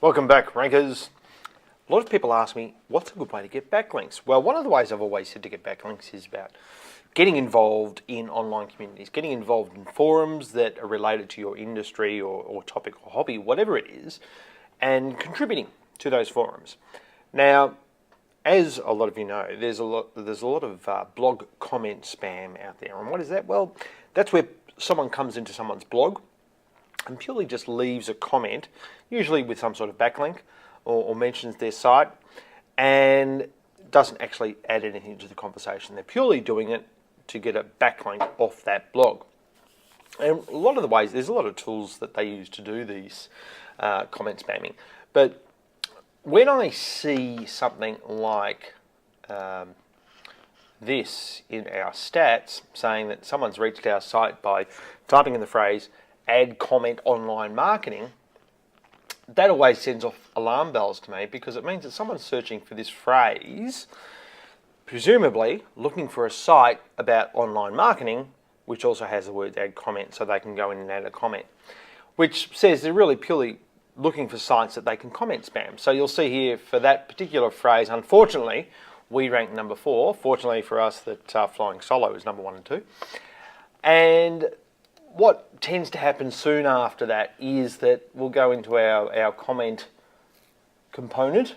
Welcome back, rankers. A lot of people ask me, what's a good way to get backlinks? Well, one of the ways I've always said to get backlinks is about getting involved in online communities, getting involved in forums that are related to your industry or topic or hobby, whatever it is, and contributing to those forums. Now, as a lot of you know, there's a lot of blog comment spam out there. And what is that? Well, that's where someone comes into someone's blog and purely just leaves a comment, usually with some sort of backlink or mentions their site, and doesn't actually add anything to the conversation. They're purely doing it to get a backlink off that blog. And a lot of the ways, there's a lot of tools that they use to do these comment spamming. But when I see something like this in our stats, saying that someone's reached our site by typing in the phrase, add comment online marketing, that always sends off alarm bells to me, because it means that someone's searching for this phrase, presumably looking for a site about online marketing, which also has the word add comment, so they can go in and add a comment, which says they're really purely looking for sites that they can comment spam. So you'll see here for that particular phrase, unfortunately, we rank number 4. Fortunately for us that Flying Solo is number 1 and 2. And what tends to happen soon after that is that we'll go into our comment component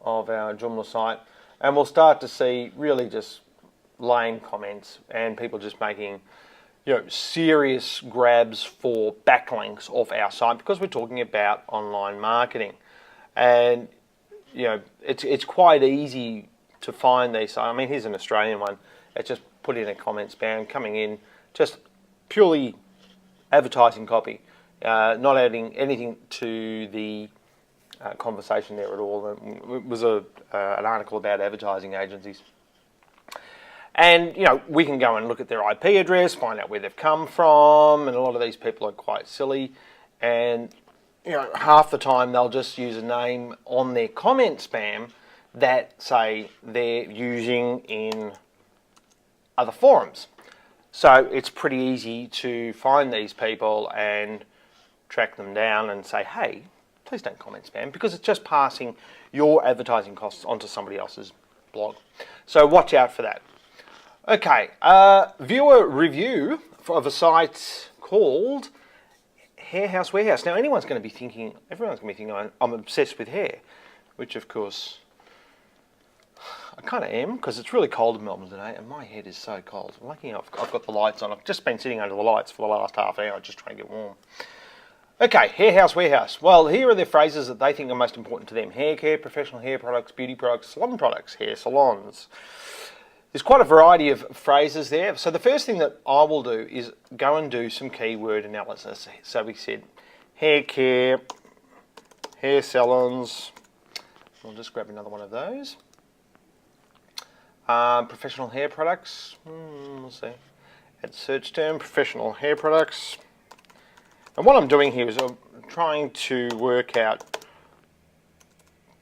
of our Joomla site, and we'll start to see really just lame comments and people just making serious grabs for backlinks off our site, because we're talking about online marketing. And it's quite easy to find these. I mean, here's an Australian one. It's just put in a comment spam coming in, just purely advertising copy, not adding anything to the conversation there at all. It was an article about advertising agencies. And, we can go and look at their IP address, find out where they've come from, and a lot of these people are quite silly. And, half the time they'll just use a name on their comment spam that, say, they're using in other forums. So it's pretty easy to find these people and track them down and say, hey, please don't comment spam, because it's just passing your advertising costs onto somebody else's blog. So watch out for that. Okay, viewer review of a site called Hair House Warehouse. Now everyone's going to be thinking I'm obsessed with hair, which of course I kind of am, because it's really cold in Melbourne today and my head is so cold. I'm lucky I've got the lights on. I've just been sitting under the lights for the last half hour just trying to get warm. Okay, Hair House Warehouse. Well, here are the phrases that they think are most important to them. Hair care, professional hair products, beauty products, salon products, hair salons. There's quite a variety of phrases there. So the first thing that I will do is go and do some keyword analysis. So we said hair care, hair salons. I'll just grab another one of those. Professional hair products. We'll see. Add search term, professional hair products. And what I'm doing here is I'm trying to work out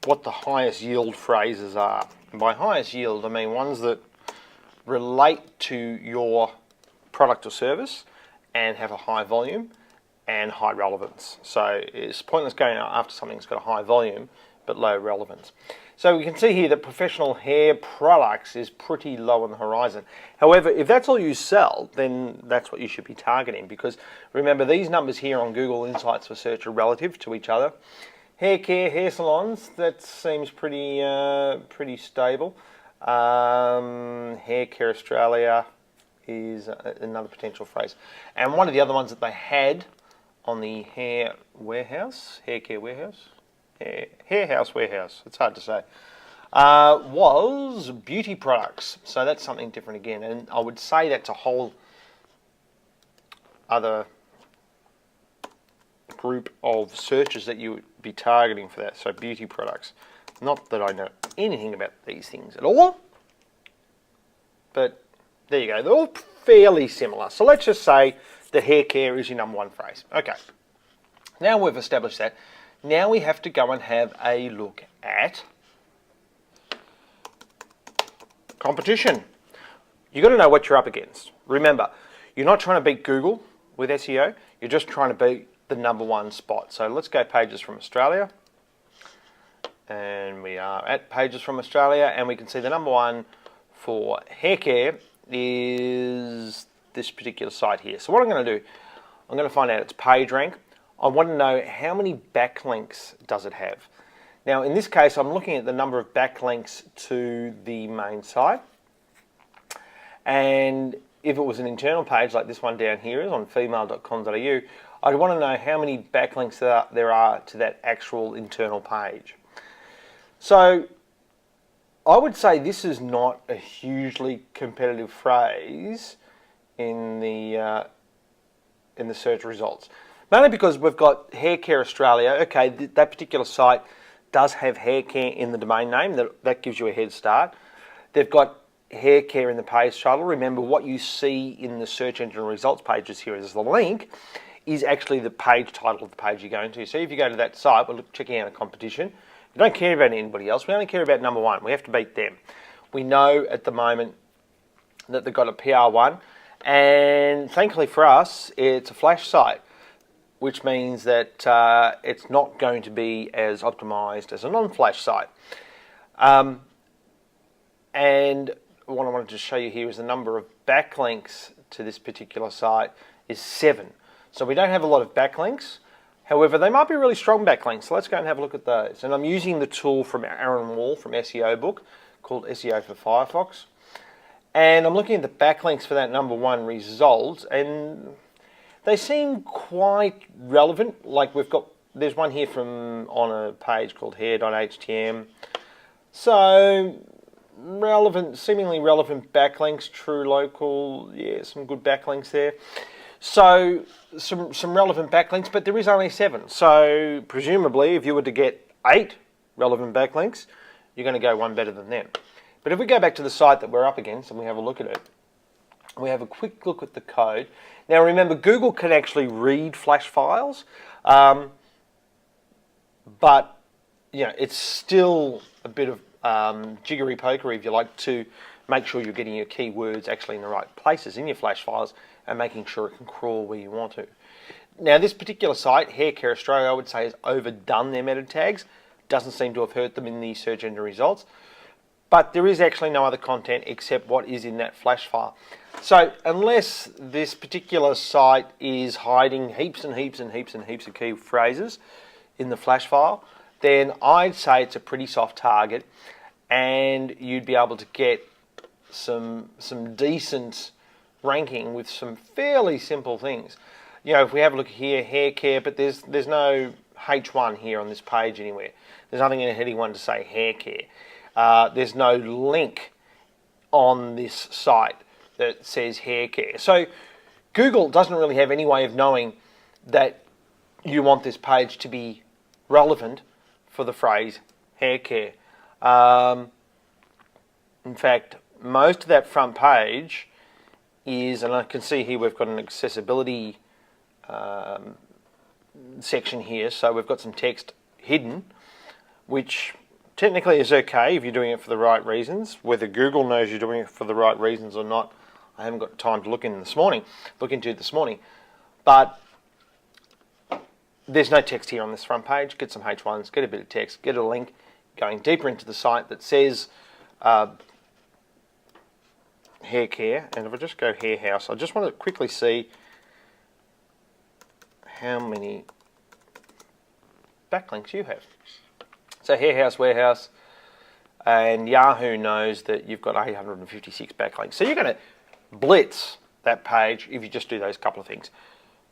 what the highest yield phrases are. And by highest yield, I mean ones that relate to your product or service and have a high volume and high relevance. So it's pointless going after something that's got a high volume but low relevance. So we can see here that professional hair products is pretty low on the horizon. However, if that's all you sell, then that's what you should be targeting, because remember, these numbers here on Google Insights for Search are relative to each other. Hair care, hair salons, that seems pretty stable. Hair Care Australia is another potential phrase. And one of the other ones that they had on the Hair Care Warehouse, Hair House Warehouse, it's hard to say, was beauty products. So that's something different again. And I would say that's a whole other group of searches that you would be targeting for that. So beauty products. Not that I know anything about these things at all, but there you go. They're all fairly similar. So let's just say that hair care is your number 1 phrase. Okay. Now we've established that. Now we have to go and have a look at competition. You've got to know what you're up against. Remember, you're not trying to beat Google with SEO. You're just trying to beat the number 1 spot. So let's go pages from Australia. and we are at pages from Australia, and we can see the number one for hair care is this particular site here. So what I'm going to do, I'm going to find out its page rank. I want to know how many backlinks does it have. Now in this case I'm looking at the number of backlinks to the main site, and if it was an internal page like this one down here is on female.com.au, I'd want to know how many backlinks there are to that actual internal page. So I would say this is not a hugely competitive phrase in the search results. Mainly because we've got Hair Care Australia. Okay, that particular site does have hair care in the domain name. That gives you a head start. They've got hair care in the page title. Remember, what you see in the search engine results pages here is the link is actually the page title of the page you're going to. So if you go to that site, we're checking out a competition. We don't care about anybody else. We only care about number one. We have to beat them. We know at the moment that they've got a PR1, and thankfully for us, it's a flash site, which means that it's not going to be as optimized as a non-flash site. And what I wanted to show you here is the number of backlinks to this particular site is 7. So we don't have a lot of backlinks. However, they might be really strong backlinks. So let's go and have a look at those. And I'm using the tool from Aaron Wall from SEO book called SEO for Firefox. And I'm looking at the backlinks for that number one result, and they seem quite relevant. Like there's one here from on a page called hair.htm. So relevant, seemingly relevant backlinks, true local, yeah, some good backlinks there. So some relevant backlinks, but there is only 7. So presumably if you were to get 8 relevant backlinks, you're going to go one better than them. But if we go back to the site that we're up against and we have a look at it, we have a quick look at the code. Now remember, Google can actually read flash files, but it's still a bit of jiggery pokery, if you like, to make sure you're getting your keywords actually in the right places in your flash files and making sure it can crawl where you want to. Now this particular site, Hair Care Australia, I would say has overdone their meta tags. Doesn't seem to have hurt them in the search engine results. But there is actually no other content except what is in that flash file. So unless this particular site is hiding heaps and heaps and heaps and heaps of key phrases in the flash file, then I'd say it's a pretty soft target, and you'd be able to get some decent ranking with some fairly simple things. You know, if we have a look here, hair care, but there's no H1 here on this page anywhere. There's nothing in heading 1 to say hair care. There's no link on this site that says hair care. So Google doesn't really have any way of knowing that you want this page to be relevant for the phrase hair care. In fact, most of that front page is, and I can see here we've got an accessibility section here, so we've got some text hidden, which technically is okay if you're doing it for the right reasons. Whether Google knows you're doing it for the right reasons or not, I haven't got time to look into this morning. But there's no text here on this front page. Get some H1s, get a bit of text, get a link going deeper into the site that says hair care. And if I just go hair house, I just want to quickly see how many backlinks you have. So hair house, warehouse, and Yahoo knows that you've got 856 backlinks. So you're going to blitz that page if you just do those couple of things.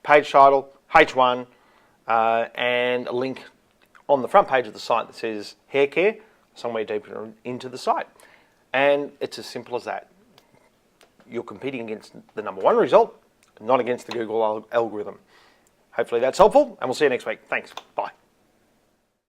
Page title, H1, and a link on the front page of the site that says hair care, somewhere deeper into the site. And it's as simple as that. You're competing against the number one result, not against the Google algorithm. Hopefully that's helpful, and we'll see you next week. Thanks. Bye.